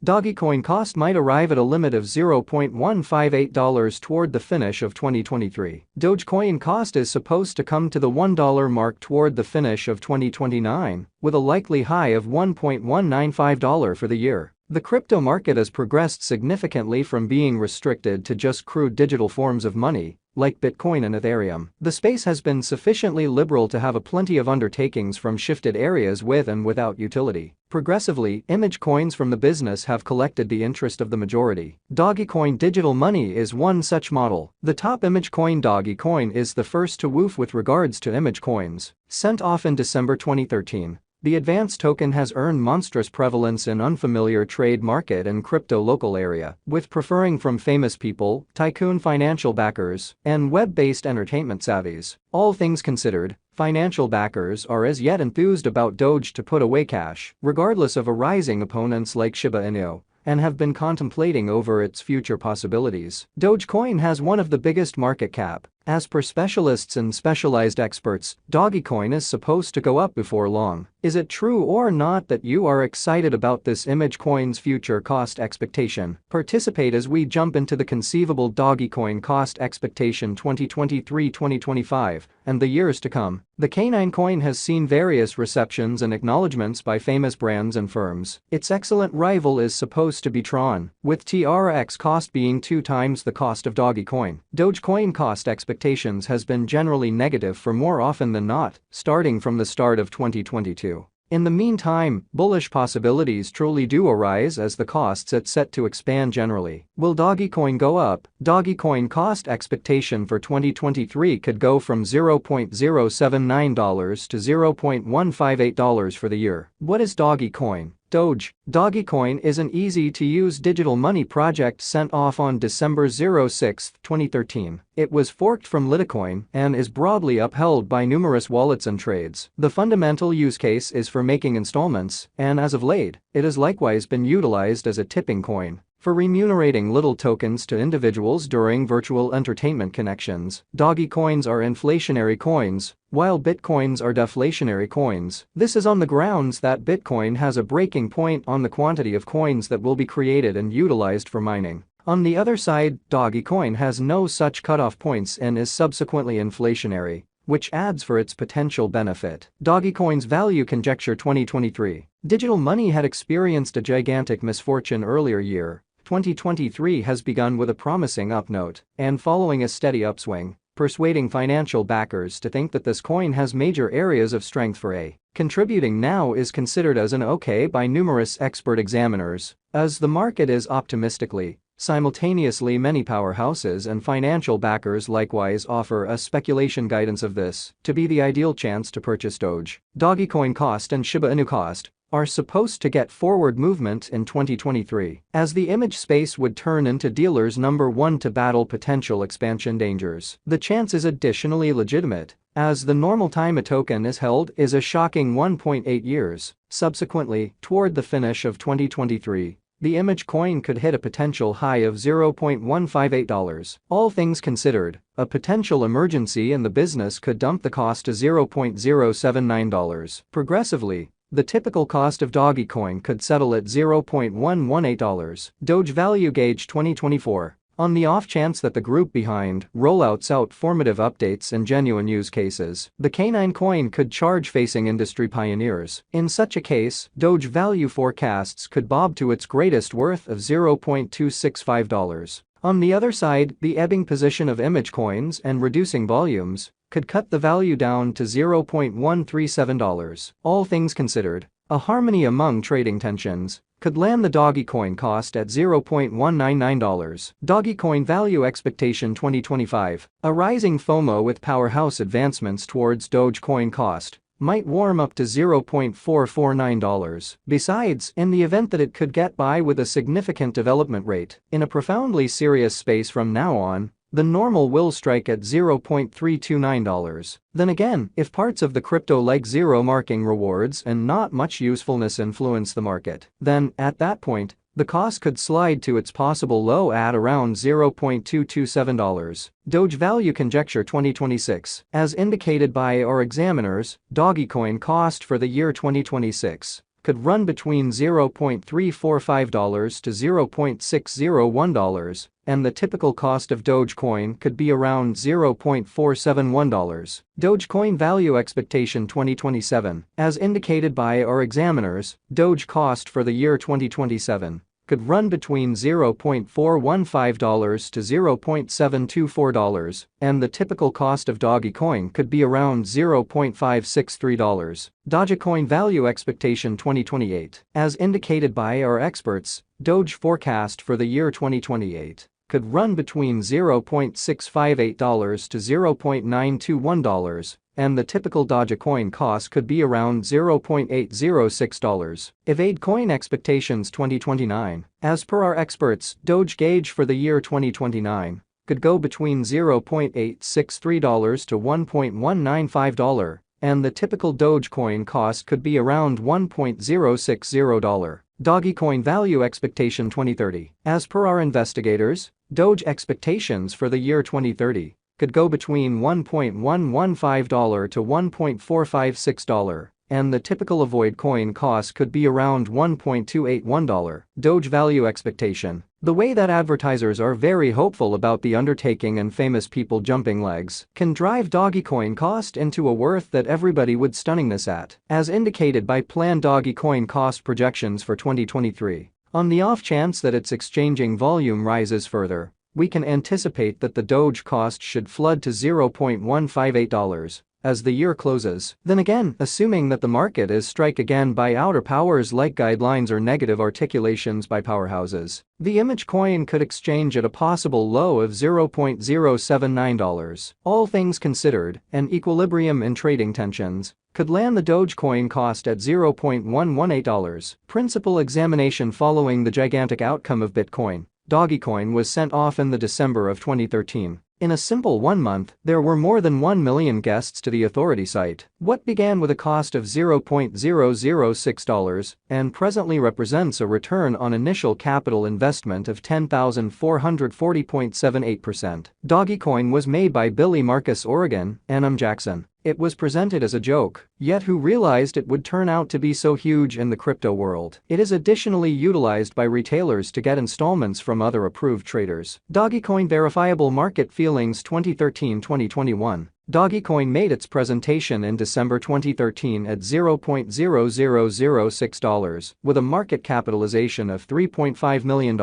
Dogecoin cost might arrive at a limit of $0.158 toward the finish of 2023. Dogecoin cost is supposed to come to the $1 mark toward the finish of 2029, with a likely high of $1.195 for the year. The crypto market has progressed significantly from being restricted to just crude digital forms of money, like Bitcoin and Ethereum. The space has been sufficiently liberal to have a plenty of undertakings from shifted areas with and without utility. Progressively, image coins from the business have collected the interest of the majority. Dogecoin digital money is one such model. The top image coin Dogecoin is the first to woof with regards to image coins. Sent off in December 2013. The advanced token has earned monstrous prevalence in unfamiliar trade market and crypto local area, with preferring from famous people, tycoon financial backers, and web-based entertainment savvies. All things considered, financial backers are as yet enthused about Doge to put away cash, regardless of arising opponents like Shiba Inu, and have been contemplating over its future possibilities. Dogecoin has one of the biggest market cap. As per specialists and specialized experts, Dogecoin is supposed to go up before long. Is it true or not that you are excited about this image coin's future cost expectation? Participate as we jump into the conceivable Dogecoin cost expectation 2023-2025 and the years to come. The K9 coin has seen various receptions and acknowledgements by famous brands and firms. Its excellent rival is supposed to be Tron, with TRX cost being 2 times the cost of Dogecoin. Dogecoin cost expectations has been generally negative for more often than not, starting from the start of 2022. In the meantime, bullish possibilities truly do arise as the costs are set to expand generally. Will Dogecoin go up? Dogecoin cost expectation for 2023 could go from $0.079 to $0.158 for the year. What is Dogecoin? Dogecoin is an easy-to-use digital money project sent off on December 6, 2013. It was forked from Litecoin and is broadly upheld by numerous wallets and trades. The fundamental use case is for making installments, and as of late, it has likewise been utilized as a tipping coin for remunerating little tokens to individuals during virtual entertainment connections. Dogecoins are inflationary coins, while Bitcoins are deflationary coins. This is on the grounds that Bitcoin has a breaking point on the quantity of coins that will be created and utilized for mining. On the other side, Dogecoin has no such cutoff points and is subsequently inflationary, which adds for its potential benefit. Dogecoin's value conjecture 2023. Digital money had experienced a gigantic misfortune earlier year. 2023 has begun with a promising up note and following a steady upswing, persuading financial backers to think that this coin has major areas of strength for a contributing now is considered as an okay by numerous expert examiners, as the market is optimistically. Simultaneously, many powerhouses and financial backers likewise offer a speculation guidance of this to be the ideal chance to purchase Doge. Dogecoin cost and Shiba Inu cost are supposed to get forward movement in 2023, as the image space would turn into dealers number 1 to battle potential expansion dangers. The chance is additionally legitimate, as the normal time a token is held is a shocking 1.8 years. Subsequently, toward the finish of 2023, the image coin could hit a potential high of $0.158. All things considered, a potential emergency in the business could dump the cost to $0.079. Progressively, the typical cost of Dogecoin could settle at $0.118. Doge Value Gauge 2024. On the off chance that the group behind rollouts out formative updates and genuine use cases, the K9 coin could charge facing industry pioneers. In such a case, Doge value forecasts could bob to its greatest worth of $0.265. On the other side, the ebbing position of image coins and reducing volumes could cut the value down to $0.137. All things considered, a harmony among trading tensions could land the Dogecoin cost at $0.199. Dogecoin value expectation 2025. A rising FOMO with powerhouse advancements towards Dogecoin cost might warm up to $0.449. Besides, in the event that it could get by with a significant development rate in a profoundly serious space from now on, the normal will strike at $0.329. Then again, if parts of the crypto like zero marking rewards and not much usefulness influence the market, then, at that point, the cost could slide to its possible low at around $0.227. Doge Value Conjecture 2026. As indicated by our examiners, Dogecoin cost for the year 2026 could run between $0.345 to $0.601, and the typical cost of Dogecoin could be around $0.471. Dogecoin Value Expectation 2027. As indicated by our examiners, Doge cost for the year 2027 could run between $0.415 to $0.724, and the typical cost of Dogecoin could be around $0.563. Dogecoin Value Expectation 2028. As indicated by our experts, Doge forecast for the year 2028 could run between $0.658 to $0.921, and the typical Dogecoin cost could be around $0.806. Evade Coin Expectations 2029. As per our experts, Doge gauge for the year 2029 could go between $0.863 to $1.195, and the typical Dogecoin cost could be around $1.060. Dogecoin Value Expectation 2030. As per our investigators, Doge expectations for the year 2030 could go between $1.115 to $1.456, and the typical avoid coin cost could be around $1.281. Doge Value Expectation. The way that advertisers are very hopeful about the undertaking and famous people jumping legs can drive Dogecoin cost into a worth that everybody would stunning this at, as indicated by planned Dogecoin cost projections for 2023. On the off chance that its exchanging volume rises further, we can anticipate that the Doge cost should flood to $0.158 as the year closes. Then again, assuming that the market is struck again by outer powers like guidelines or negative articulations by powerhouses, the image coin could exchange at a possible low of $0.079. All things considered, an equilibrium in trading tensions could land the Dogecoin cost at $0.118. Principal examination. Following the gigantic outcome of Bitcoin, Dogecoin was sent off in the December of 2013. In a simple 1 month, there were more than 1 million guests to the authority site. What began with a cost of $0.006 and presently represents a return on initial capital investment of 10,440.78%. Dogecoin was made by Billy Marcus Oregon and Jackson. It was presented as a joke, yet who realized it would turn out to be so huge in the crypto world? It is additionally utilized by retailers to get installments from other approved traders. Dogecoin Verifiable Market Feelings 2013-2021. Dogecoin made its presentation in December 2013 at $0.0006 with a market capitalization of $3.5 million.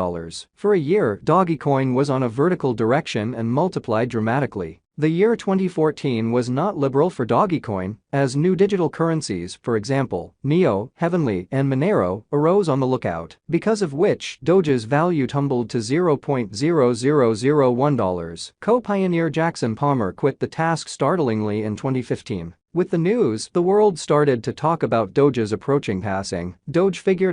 For a year, Dogecoin was on a vertical direction and multiplied dramatically. The year 2014 was not liberal for Dogecoin, as new digital currencies, for example, Neo, Heavenly, and Monero, arose on the lookout, because of which Doge's value tumbled to $0.0001. Co-pioneer Jackson Palmer quit the task startlingly in 2015. With the news, the world started to talk about Doge's approaching passing. Doge figured out